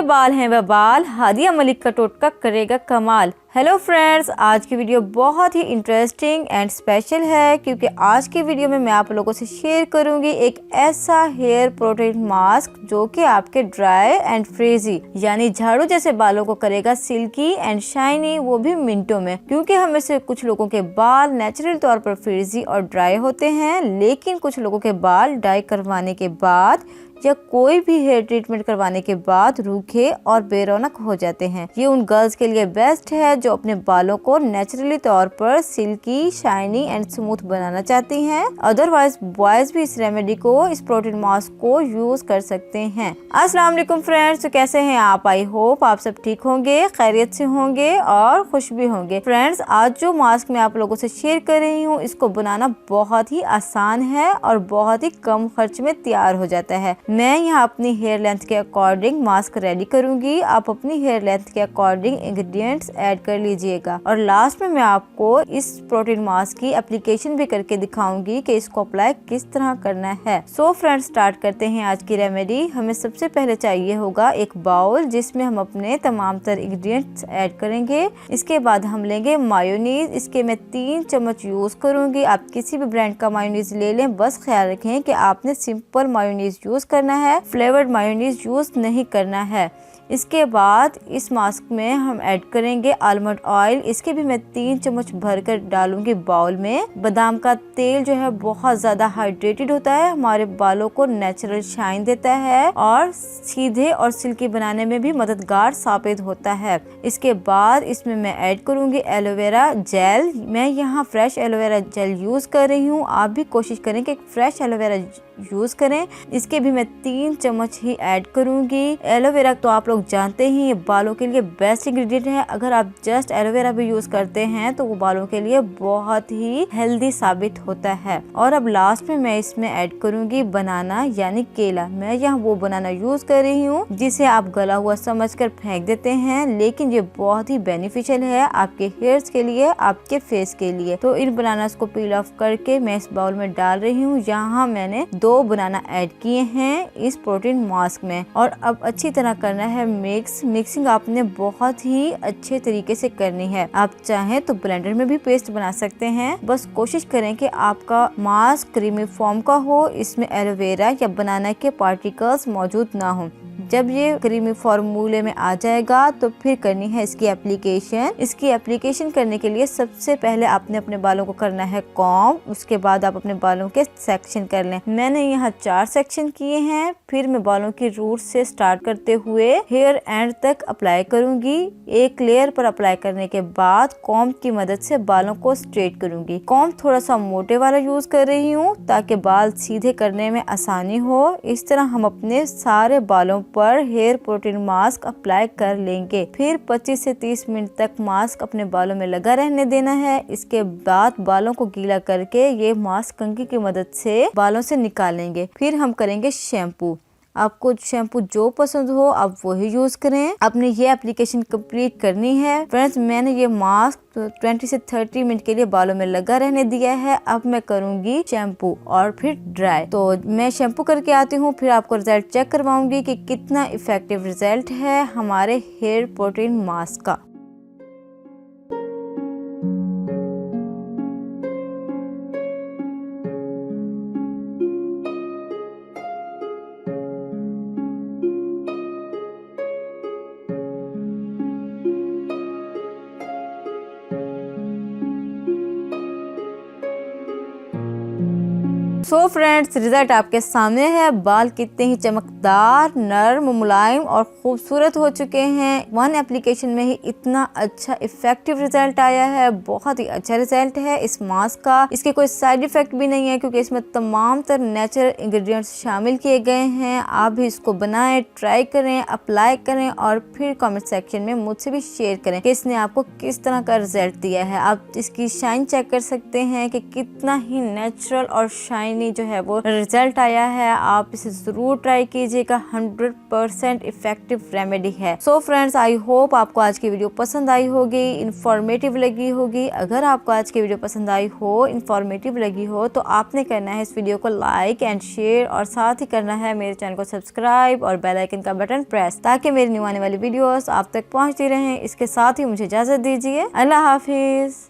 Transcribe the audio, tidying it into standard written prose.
बाल हैं वह बाल, हादिया मलिक का टोटका करेगा कमाल। हेलो फ्रेंड्स, आज की वीडियो बहुत ही इंटरेस्टिंग एंड स्पेशल है क्योंकि आज की वीडियो में मैं आप लोगों से शेयर करूंगी एक ऐसा हेयर प्रोटीन मास्क जो कि आपके ड्राई एंड फ्रीजी यानी झाड़ू जैसे बालों को करेगा सिल्की एंड शाइनी, वो भी मिनटों में। क्योंकि हमें से कुछ लोगों के बाल नेचुरल तौर पर फ्रीजी और ड्राई होते हैं, लेकिन कुछ लोगों के बाल डाई करवाने के बाद या कोई भी हेयर ट्रीटमेंट करवाने के बाद रूखे और बेरौनक हो जाते हैं। ये उन गर्ल्स के लिए बेस्ट है जो अपने बालों को नेचुरली तौर पर सिल्की, शाइनी एंड स्मूथ बनाना चाहती हैं। अदरवाइज बॉयज भी इस रेमेडी को, इस प्रोटीन मास्क को यूज कर सकते हैं। अस्सलाम वालेकुम फ्रेंड्स, तो कैसे हैं आप? आई होप आप सब ठीक होंगे, खैरियत से होंगे और खुश भी होंगे। फ्रेंड्स, आज जो मास्क मैं आप लोगों से शेयर कर रही हूँ, इसको बनाना बहुत ही आसान है और बहुत ही कम खर्च में तैयार हो जाता है। मैं यहाँ अपनी हेयर लेंथ के अकॉर्डिंग मास्क रेडी करूंगी। आप अपनी हेयर लेंथ के अकॉर्डिंग इंग्रेडिएंट्स ऐड कर लीजिएगा और लास्ट में मैं आपको इस प्रोटीन मास्क की एप्लीकेशन भी करके दिखाऊंगी कि इसको अप्लाई किस तरह करना है। सो फ्रेंड्स, स्टार्ट करते हैं आज की रेमेडी। हमें सबसे पहले चाहिए होगा एक बाउल जिसमें हम अपने तमाम तर इंग्रेडिएंट्स ऐड करेंगे। इसके बाद हम लेंगे मायोनीज। इसके मैं 3 चम्मच यूज करूंगी। आप किसी भी ब्रांड का मायोनीज ले लें, बस ख्याल रखें कि आपने सिंपल मायोनीज यूज करना है, फ्लेवर्ड मायोनीज यूज नहीं करना है। इसके बाद इस मास्क में हम ऐड करेंगे आलमंड ऑयल। इसके भी मैं 3 चम्मच भरकर डालूंगी बाउल में। बादाम का तेल जो है बहुत ज्यादा हाइड्रेटेड होता है, हमारे बालों को नेचुरल शाइन देता है और सीधे और सिल्की बनाने में भी मददगार साबित होता है। इसके बाद इसमें मैं ऐड करूंगी एलोवेरा जेल। मैं यहाँ फ्रेश एलोवेरा जेल यूज कर रही हूँ, आप भी कोशिश करें कि फ्रेश एलोवेरा यूज करें। इसके भी मैं 3 चम्मच ही ऐड करूंगी। एलोवेरा तो आप लोग जानते ही ये बालों के लिए बेस्ट इंग्रेडिएंट है। अगर आप जस्ट एलोवेरा भी यूज करते हैं तो वो बालों के लिए बहुत ही हेल्दी साबित होता है। और अब लास्ट में मैं इसमें ऐड करूंगी बनाना यानी केला। मैं यहाँ वो बनाना यूज कर रही हूँ जिसे आप गला हुआ समझकर फेंक देते हैं, लेकिन ये बहुत ही बेनिफिशियल है आपके हेयर्स के लिए, आपके फेस के लिए। तो इन बनानास को पील ऑफ करके मैं इस बाउल में डाल रही हूँ। यहाँ मैंने 2 बनाना ऐड किए हैं इस प्रोटीन मास्क में। और अब अच्छी तरह करना है मिक्सिंग आपने बहुत ही अच्छे तरीके से करनी है। आप चाहें तो ब्लेंडर में भी पेस्ट बना सकते हैं। बस कोशिश करें कि आपका मास्क क्रीमी फॉर्म का हो, इसमें एलोवेरा या बनाना के पार्टिकल्स मौजूद ना हो। जब ये क्रीमी फॉर्मूले में आ जाएगा तो फिर करनी है इसकी एप्लीकेशन। इसकी एप्लीकेशन करने के लिए सबसे पहले आपने अपने बालों को करना है कॉम्ब। उसके बाद आप अपने बालों के सेक्शन कर लें। मैंने यहाँ 4 सेक्शन किए हैं। फिर मैं बालों की रूट से स्टार्ट करते हुए हेयर एंड तक अप्लाई करूंगी। एक लेयर पर अप्लाई करने के बाद कॉम्ब की मदद से बालों को स्ट्रेट करूंगी। कॉम्ब थोड़ा सा मोटे वाला यूज कर रही हूँ ताकि बाल सीधे करने में आसानी हो। इस तरह हम अपने सारे बालों पर हेयर प्रोटीन मास्क अप्लाई कर लेंगे। फिर 25 से 30 मिनट तक मास्क अपने बालों में लगा रहने देना है। इसके बाद बालों को गीला करके ये मास्क कंघी की मदद से बालों से निकालेंगे। फिर हम करेंगे शैम्पू। आपको शैम्पू जो पसंद हो आप वही यूज करें। आपने ये एप्लीकेशन कंप्लीट करनी है। फ्रेंड्स, मैंने ये मास्क 20 से 30 मिनट के लिए बालों में लगा रहने दिया है। अब मैं करूंगी शैम्पू और फिर ड्राई। तो मैं शैम्पू करके आती हूँ, फिर आपको रिजल्ट चेक करवाऊंगी कि कितना इफेक्टिव रिजल्ट है हमारे हेयर प्रोटीन मास्क का। सो फ्रेंड्स, रिजल्ट आपके सामने है। बाल कितने ही चमकदार, नर्म, मुलायम और खूबसूरत हो चुके हैं। 1 एप्लीकेशन में ही इतना अच्छा इफेक्टिव रिजल्ट आया है। बहुत ही अच्छा रिजल्ट है इस मास्क का। इसके कोई साइड इफेक्ट भी नहीं है क्योंकि इसमें तमाम तर नेचुरल इंग्रेडिएंट्स शामिल किए गए हैं। आप भी इसको बनाएं, ट्राई करें, अप्लाई करें और फिर कमेंट सेक्शन में मुझसे भी शेयर करें कि इसने आपको किस तरह का रिजल्ट दिया है। आप इसकी शाइन चेक कर सकते हैं कि कितना ही नेचुरल और शाइन शाइनी जो है वो रिजल्ट आया है। आप इसे जरूर ट्राई कीजिएगा, 100% इफेक्टिव रेमेडी है। सो फ्रेंड्स, आई होप आपको आज की वीडियो पसंद आई होगी, इंफॉर्मेटिव लगी होगी। अगर आपको आज की वीडियो पसंद आई हो, इंफॉर्मेटिव लगी हो, तो आपने करना है इस वीडियो को लाइक एंड शेयर और साथ ही करना है मेरे चैनल को सब्सक्राइब और बेल आइकन का बटन प्रेस, ताकि मेरी न्यू आने वाली वीडियोस आप तक पहुंचती रहें। इसके साथ ही मुझे इजाजत दीजिए। अल्लाह हाफिज।